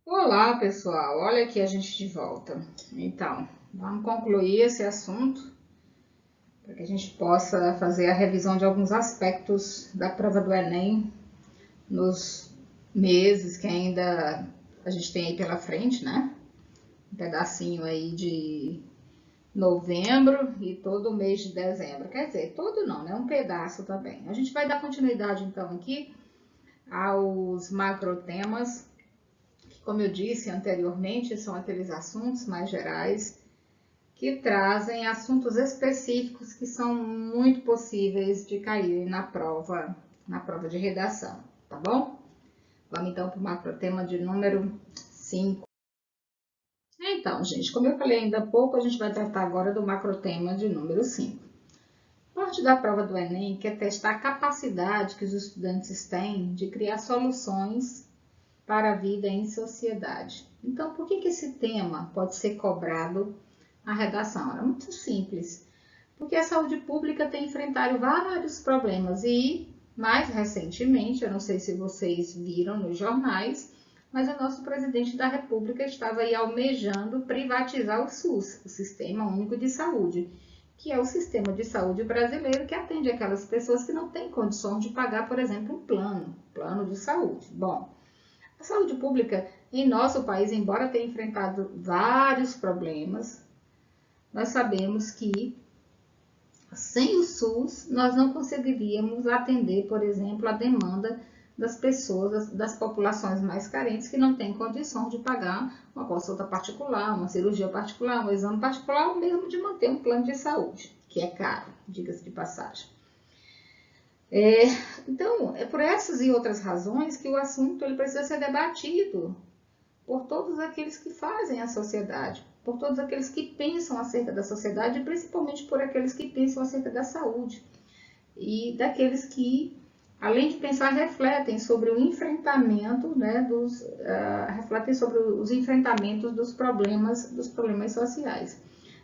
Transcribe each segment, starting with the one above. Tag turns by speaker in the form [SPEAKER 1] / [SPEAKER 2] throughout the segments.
[SPEAKER 1] Olá, pessoal. Olha aqui a gente de volta. Então, vamos concluir esse assunto para que a gente possa fazer a revisão de alguns aspectos da prova do Enem nos meses que ainda a gente tem aí pela frente, né? Um pedacinho aí de novembro e todo o mês de dezembro. Quer dizer, todo não, né? Um pedaço também. A gente vai dar continuidade então aqui aos macrotemas, que, como eu disse anteriormente, são aqueles assuntos mais gerais que trazem assuntos específicos que são muito possíveis de cair na prova de redação, tá bom? Vamos então para o macrotema de número 5. Então, gente, como eu falei ainda há pouco, a gente vai tratar agora do macrotema de número 5. Parte da prova do Enem quer testar a capacidade que os estudantes têm de criar soluções para a vida em sociedade. Então, por que esse tema pode ser cobrado na redação? É muito simples. Porque a saúde pública tem enfrentado vários problemas e, mais recentemente, eu não sei se vocês viram nos jornais, mas o nosso presidente da República estava aí almejando privatizar o SUS, o Sistema Único de Saúde, que é o sistema de saúde brasileiro que atende aquelas pessoas que não têm condições de pagar, por exemplo, um plano de saúde. Bom, a saúde pública em nosso país, embora tenha enfrentado vários problemas, nós sabemos que sem o SUS, nós não conseguiríamos atender, por exemplo, a demanda das pessoas, das populações mais carentes que não têm condição de pagar uma consulta particular, uma cirurgia particular, um exame particular, ou mesmo de manter um plano de saúde, que é caro, diga-se de passagem. Então, é por essas e outras razões que o assunto ele precisa ser debatido por todos aqueles que fazem a sociedade, por todos aqueles que pensam acerca da sociedade e principalmente por aqueles que pensam acerca da saúde e daqueles que, além de pensar, refletem sobre o enfrentamento, né, refletem sobre os enfrentamentos dos problemas sociais.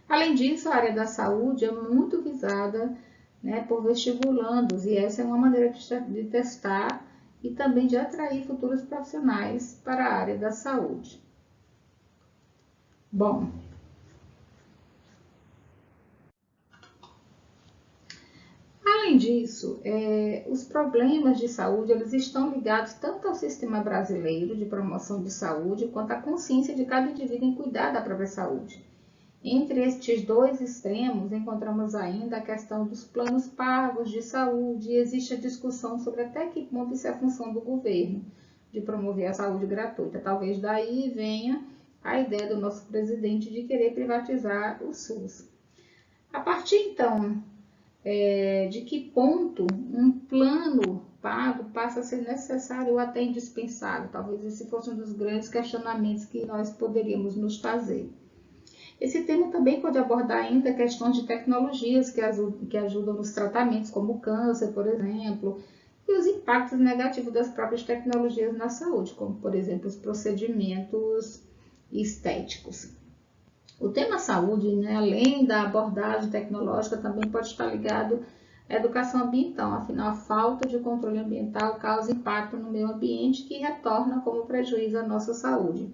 [SPEAKER 1] Além disso, a área da saúde é muito visada, né, por vestibulandos e essa é uma maneira de testar e também de atrair futuros profissionais para a área da saúde. Bom, além disso, os problemas de saúde eles estão ligados tanto ao sistema brasileiro de promoção de saúde quanto à consciência de cada indivíduo em cuidar da própria saúde. Entre estes dois extremos, encontramos ainda a questão dos planos pagos de saúde e existe a discussão sobre até que ponto isso é a função do governo, de promover a saúde gratuita. Talvez daí venha a ideia do nosso presidente de querer privatizar o SUS. A partir então de que ponto um plano pago passa a ser necessário ou até indispensável? Talvez esse fosse um dos grandes questionamentos que nós poderíamos nos fazer. Esse tema também pode abordar ainda questões de tecnologias que ajudam nos tratamentos, como o câncer, por exemplo, e os impactos negativos das próprias tecnologias na saúde, como, por exemplo, os procedimentos estéticos. O tema saúde, né, além da abordagem tecnológica, também pode estar ligado à educação ambiental, afinal, a falta de controle ambiental causa impacto no meio ambiente que retorna como prejuízo à nossa saúde.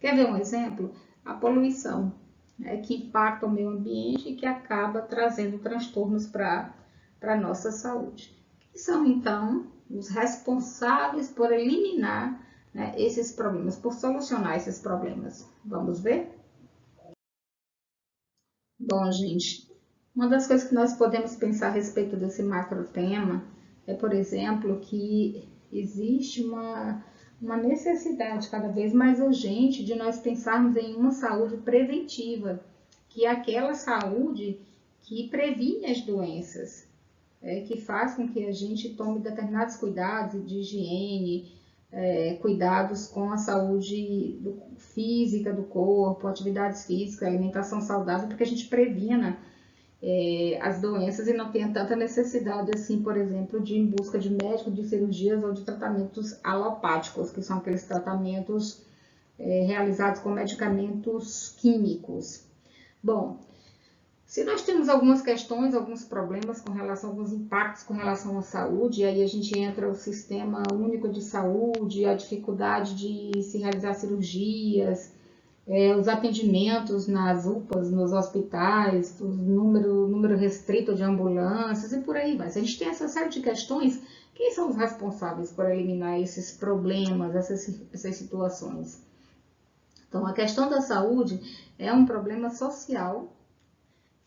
[SPEAKER 1] Quer ver um exemplo? A poluição, né, que impacta o meio ambiente e que acaba trazendo transtornos para a nossa saúde. Que são, então, os responsáveis por eliminar, né, esses problemas, por solucionar esses problemas. Vamos ver? Bom, gente, uma das coisas que nós podemos pensar a respeito desse macro tema é, por exemplo, que existe uma necessidade cada vez mais urgente de nós pensarmos em uma saúde preventiva, que é aquela saúde que previne as doenças, que faz com que a gente tome determinados cuidados de higiene, cuidados com a saúde física do corpo, atividades físicas, alimentação saudável, para que a gente previna as doenças e não tenha tanta necessidade, assim, por exemplo, de ir em busca de médicos, de cirurgias ou de tratamentos alopáticos, que são aqueles tratamentos realizados com medicamentos químicos. Bom, Se nós temos algumas questões, alguns problemas com relação, alguns impactos com relação à saúde, aí a gente entra o Sistema Único de Saúde, a dificuldade de se realizar cirurgias, os atendimentos nas UPAs, nos hospitais, o número restrito de ambulâncias e por aí vai. Se a gente tem essa série de questões, quem são os responsáveis por eliminar esses problemas, essas situações? Então, a questão da saúde é um problema social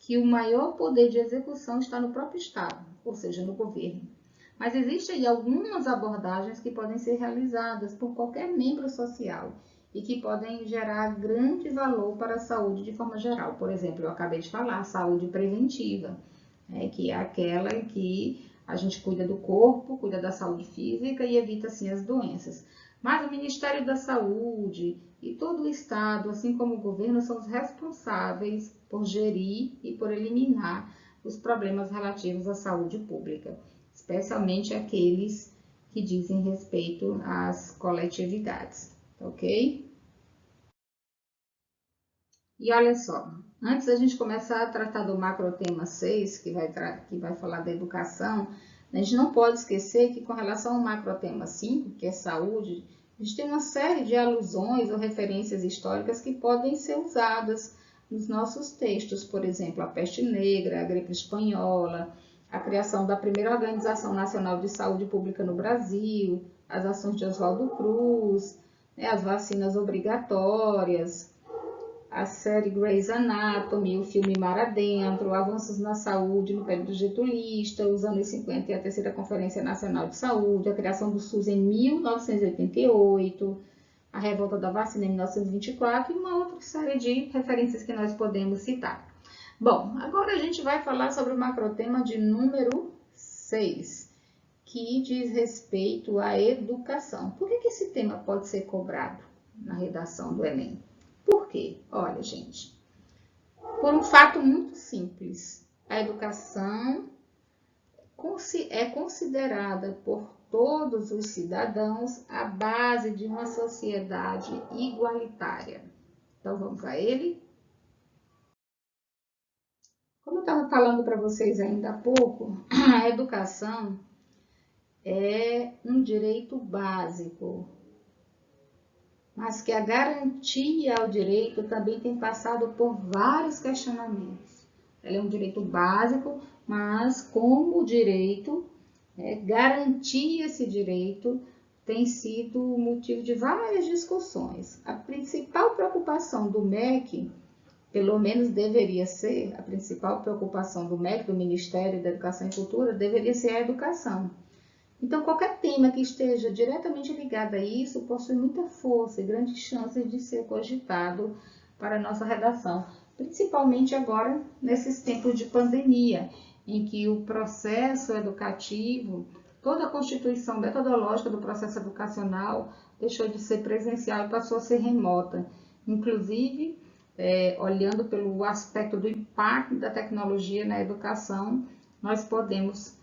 [SPEAKER 1] que o maior poder de execução está no próprio Estado, ou seja, no governo. Mas existem aí algumas abordagens que podem ser realizadas por qualquer membro social e que podem gerar grande valor para a saúde de forma geral. Por exemplo, eu acabei de falar, a saúde preventiva, que é aquela em que a gente cuida do corpo, cuida da saúde física e evita assim as doenças. Mas o Ministério da Saúde e todo o Estado, assim como o governo, são os responsáveis por gerir e por eliminar os problemas relativos à saúde pública, especialmente aqueles que dizem respeito às coletividades, ok? E olha só, antes da gente começar a tratar do macrotema 6, que vai falar da educação, a gente não pode esquecer que com relação ao macrotema 5, que é saúde, a gente tem uma série de alusões ou referências históricas que podem ser usadas nos nossos textos, por exemplo, a peste negra, a gripe espanhola, a criação da primeira Organização Nacional de Saúde Pública no Brasil, as ações de Oswaldo Cruz, as vacinas obrigatórias, a série Grey's Anatomy, o filme Mar Adentro, avanços na saúde no período getulista, os anos 50 e a terceira Conferência Nacional de Saúde, a criação do SUS em 1988, a revolta da vacina em 1924 e uma outra série de referências que nós podemos citar. Bom, agora a gente vai falar sobre o macrotema de número 6, que diz respeito à educação. Por que esse tema pode ser cobrado na redação do Enem? Por quê? Olha, gente, por um fato muito simples. A educação é considerada por todos os cidadãos a base de uma sociedade igualitária. Então, vamos a ele? Como eu estava falando para vocês ainda há pouco, a educação é um direito básico, mas que a garantia ao direito também tem passado por vários questionamentos. Ela é um direito básico, mas como direito, garantir esse direito tem sido motivo de várias discussões. A principal preocupação do MEC, pelo menos deveria ser, a principal preocupação do MEC, do Ministério da Educação e Cultura, deveria ser a educação. Então, qualquer tema que esteja diretamente ligado a isso possui muita força e grandes chances de ser cogitado para a nossa redação, principalmente agora nesses tempos de pandemia, em que o processo educativo, toda a constituição metodológica do processo educacional deixou de ser presencial e passou a ser remota. Inclusive, olhando pelo aspecto do impacto da tecnologia na educação, nós podemos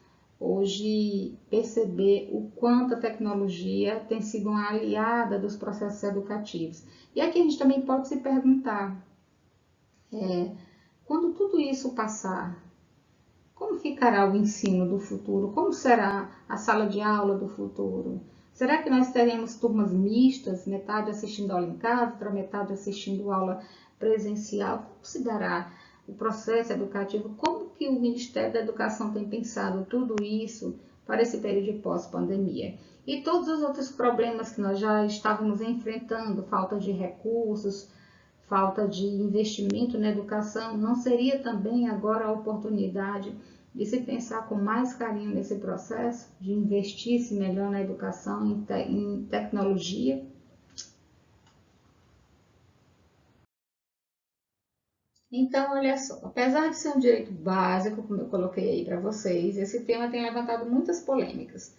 [SPEAKER 1] hoje perceber o quanto a tecnologia tem sido uma aliada dos processos educativos. E aqui a gente também pode se perguntar, quando tudo isso passar, como ficará o ensino do futuro? Como será a sala de aula do futuro? Será que nós teremos turmas mistas, metade assistindo aula em casa, outra metade assistindo aula presencial? Como se dará o processo educativo? Como que o Ministério da Educação tem pensado tudo isso para esse período de pós-pandemia? E todos os outros problemas que nós já estávamos enfrentando, falta de recursos, falta de investimento na educação, não seria também agora a oportunidade de se pensar com mais carinho nesse processo, de investir-se melhor na educação, em tecnologia? Então, olha só, apesar de ser um direito básico, como eu coloquei aí para vocês, esse tema tem levantado muitas polêmicas.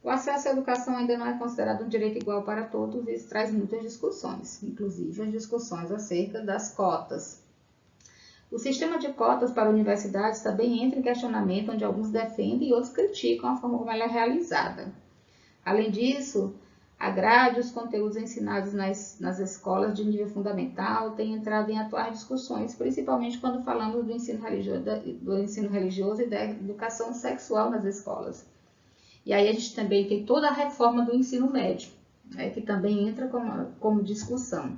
[SPEAKER 1] O acesso à educação ainda não é considerado um direito igual para todos e isso traz muitas discussões, inclusive as discussões acerca das cotas. O sistema de cotas para universidades também entra em questionamento, onde alguns defendem e outros criticam a forma como ela é realizada. Além disso, A grade, os conteúdos ensinados nas escolas de nível fundamental têm entrado em atuais discussões, principalmente quando falamos do ensino religioso e da educação sexual nas escolas. E aí a gente também tem toda a reforma do ensino médio, né, que também entra como discussão.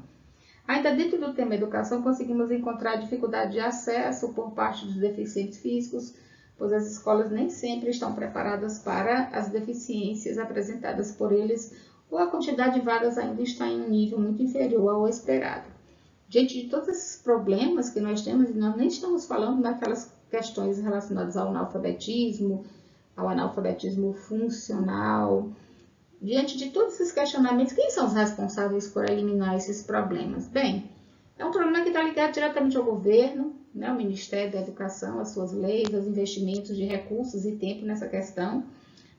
[SPEAKER 1] Ainda dentro do tema educação, conseguimos encontrar dificuldade de acesso por parte dos deficientes físicos, pois as escolas nem sempre estão preparadas para as deficiências apresentadas por eles, ou a quantidade de vagas ainda está em um nível muito inferior ao esperado. Diante de todos esses problemas que nós temos, nós nem estamos falando daquelas questões relacionadas ao analfabetismo funcional. Diante de todos esses questionamentos, quem são os responsáveis por eliminar esses problemas? Bem, é um problema que está ligado diretamente ao governo, né, ao Ministério da Educação, as suas leis, os investimentos de recursos e tempo nessa questão.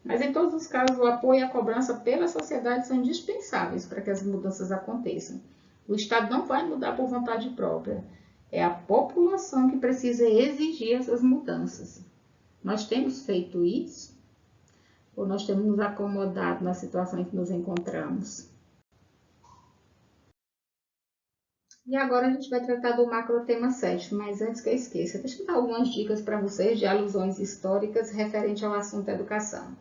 [SPEAKER 1] Mas, em todos os casos, o apoio e a cobrança pela sociedade são indispensáveis para que as mudanças aconteçam. O Estado não vai mudar por vontade própria. É a população que precisa exigir essas mudanças. Nós temos feito isso? Ou nós temos nos acomodado na situação em que nos encontramos? E agora a gente vai tratar do macro tema 7, mas antes que eu esqueça, deixa eu dar algumas dicas para vocês de alusões históricas referente ao assunto educação.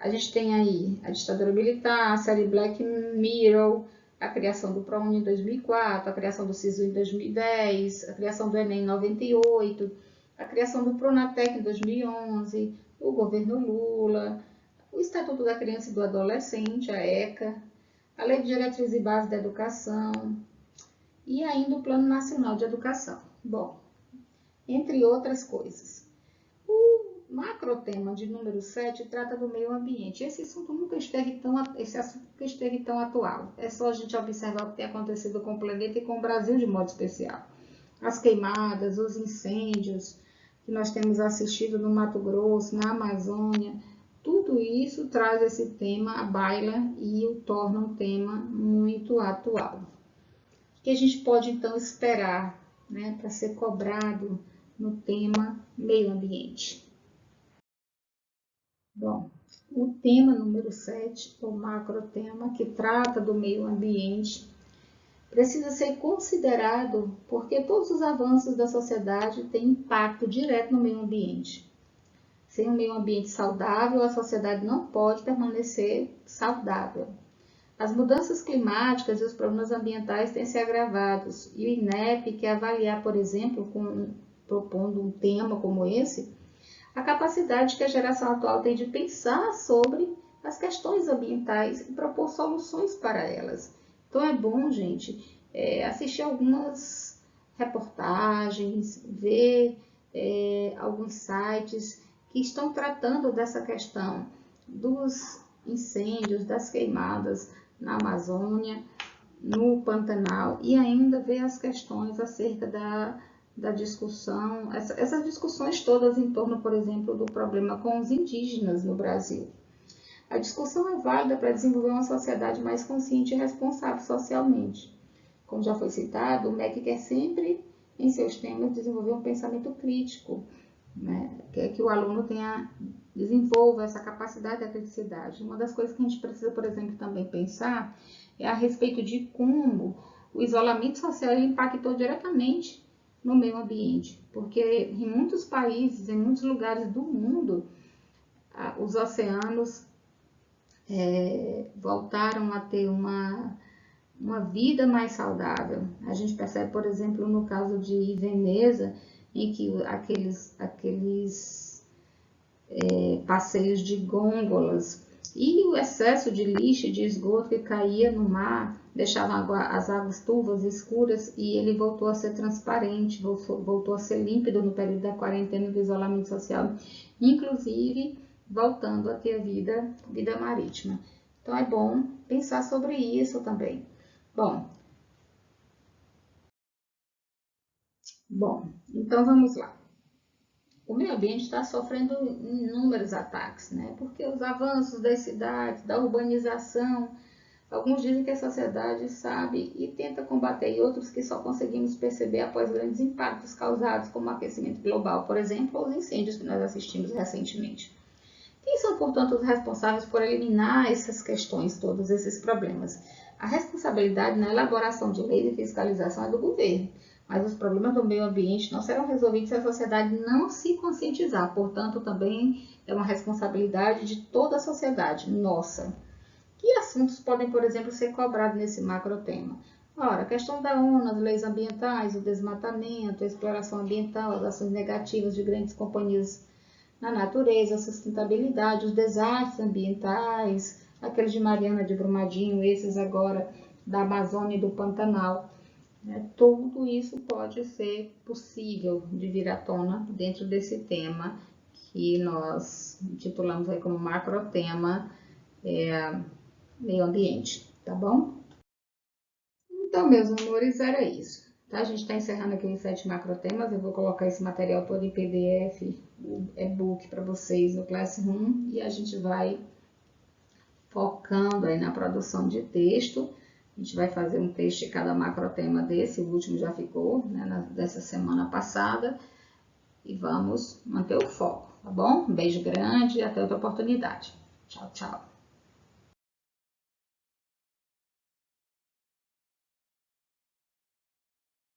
[SPEAKER 1] A gente tem aí a ditadura militar, a série Black Mirror, a criação do ProUni em 2004, a criação do SISU em 2010, a criação do Enem em 98, a criação do Pronatec em 2011, o governo Lula, o Estatuto da Criança e do Adolescente, a ECA, a Lei de Diretrizes e Bases da Educação e ainda o Plano Nacional de Educação. Bom, entre outras coisas. O macrotema de número 7 trata do meio ambiente. Esse assunto nunca esteve tão atual. É só a gente observar o que tem acontecido com o planeta e com o Brasil de modo especial. As queimadas, os incêndios que nós temos assistido no Mato Grosso, na Amazônia, tudo isso traz esse tema à baila e o torna um tema muito atual. O que a gente pode então esperar, né, para ser cobrado no tema meio ambiente? Bom, o tema número 7, o macrotema, que trata do meio ambiente, precisa ser considerado porque todos os avanços da sociedade têm impacto direto no meio ambiente. Sem um meio ambiente saudável, a sociedade não pode permanecer saudável. As mudanças climáticas e os problemas ambientais têm se agravados e o INEP quer avaliar, por exemplo, propondo um tema como esse, a capacidade que a geração atual tem de pensar sobre as questões ambientais e propor soluções para elas. Então é bom, gente, assistir algumas reportagens, ver alguns sites que estão tratando dessa questão dos incêndios, das queimadas na Amazônia, no Pantanal, e ainda ver as questões acerca da discussão, essas discussões todas em torno, por exemplo, do problema com os indígenas no Brasil. A discussão é válida para desenvolver uma sociedade mais consciente e responsável socialmente. Como já foi citado, o MEC quer sempre, em seus temas, desenvolver um pensamento crítico, né? Quer que o aluno desenvolva essa capacidade da criticidade. Uma das coisas que a gente precisa, por exemplo, também pensar é a respeito de como o isolamento social impactou diretamente no meio ambiente, porque em muitos países, em muitos lugares do mundo, os oceanos voltaram a ter uma vida mais saudável. A gente percebe, por exemplo, no caso de Veneza, em que aqueles passeios de gôndolas e o excesso de lixo e de esgoto que caía no mar deixava as águas turvas, escuras, e ele voltou a ser transparente, voltou a ser límpido no período da quarentena e do isolamento social, inclusive voltando a ter vida marítima. Então é bom pensar sobre isso também. Bom, então vamos lá. O meio ambiente está sofrendo inúmeros ataques, né? Porque os avanços das cidades, da urbanização, alguns dizem que a sociedade sabe e tenta combater, e outros que só conseguimos perceber após grandes impactos causados, como o aquecimento global, por exemplo, ou os incêndios que nós assistimos recentemente. Quem são, portanto, os responsáveis por eliminar essas questões, todos esses problemas? A responsabilidade na elaboração de leis e fiscalização é do governo, mas os problemas do meio ambiente não serão resolvidos se a sociedade não se conscientizar. Portanto, também é uma responsabilidade de toda a sociedade, nossa. Que assuntos podem, por exemplo, ser cobrados nesse macro tema? Ora, a questão da ONU, as leis ambientais, o desmatamento, a exploração ambiental, as ações negativas de grandes companhias na natureza, a sustentabilidade, os desastres ambientais, aqueles de Mariana de Brumadinho, esses agora da Amazônia e do Pantanal. Tudo isso pode ser possível de vir à tona dentro desse tema que nós titulamos aí como macro tema meio ambiente, tá bom? Então, meus amores, era isso. Tá? A gente está encerrando aqui os 7 macrotemas. Eu vou colocar esse material todo em PDF, o e-book para vocês no Classroom, e a gente vai focando aí na produção de texto. A gente vai fazer um texto de cada macrotema desse, o último já ficou, né, dessa semana passada, e vamos manter o foco, tá bom? Um beijo grande e até outra oportunidade. Tchau, tchau.